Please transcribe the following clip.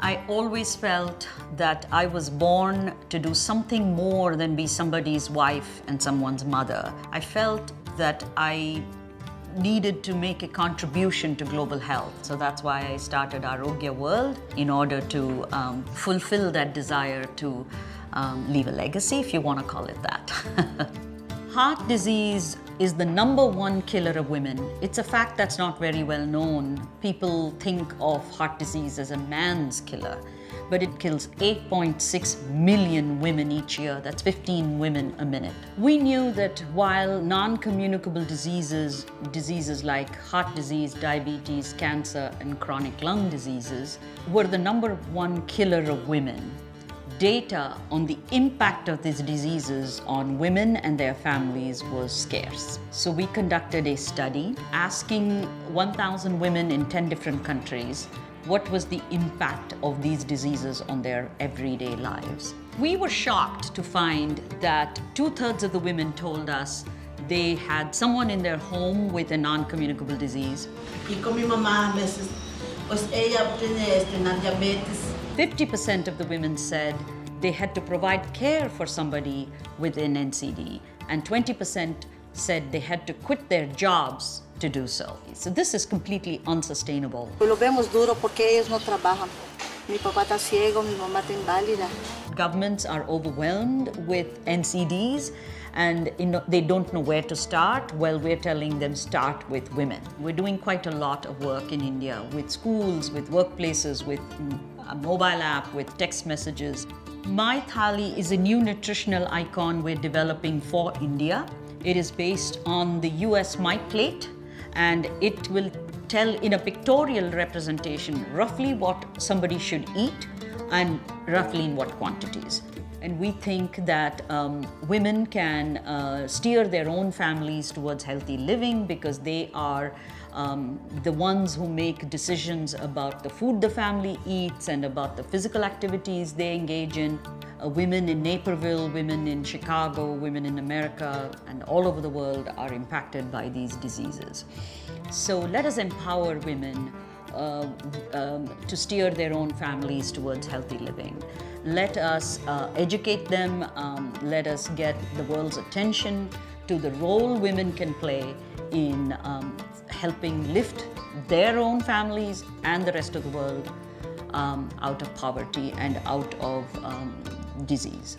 I always felt that I was born to do something more than be somebody's wife and someone's mother. I felt that I needed to make a contribution to global health. So that's why I started Arogya World, in order to fulfill that desire to leave a legacy, if you want to call it that. Heart disease is the #1 killer of women. It's a fact that's not very well known. People think of heart disease as a man's killer, but it kills 8.6 million women each year. That's 15 women a minute. We knew that while non-communicable diseases like heart disease, diabetes, cancer, and chronic lung diseases were the #1 killer of women, data on the impact of these diseases on women and their families was scarce. So we conducted a study asking 1,000 women in 10 different countries what was the impact of these diseases on their everyday lives. We were shocked to find that 2/3 of the women told us they had someone in their home with a non-communicable disease. Y con mi mamá, pues ella tiene diabetes. 50% of the women said they had to provide care for somebody with an NCD, and 20% said they had to quit their jobs to do so. So this is completely unsustainable. Lo vemos duro porque ellos no trabajan. Mi papá está ciego, mi mamá está inválida. Governments are overwhelmed with NCDs and they don't know where to start. Well, we're telling them start with women. We're doing quite a lot of work in India with schools, with workplaces, with a mobile app, with text messages. My Thali is a new nutritional icon we're developing for India. It is based on the US My Plate, and it will tell in a pictorial representation roughly what somebody should eat and roughly in what quantities. And we think that women can steer their own families towards healthy living because they are the ones who make decisions about the food the family eats and about the physical activities they engage in. Women in Naperville, women in Chicago, women in America, and all over the world are impacted by these diseases. So let us empower women to steer their own families towards healthy living. Let us educate them, let us get the world's attention to the role women can play in helping lift their own families and the rest of the world out of poverty and out of disease.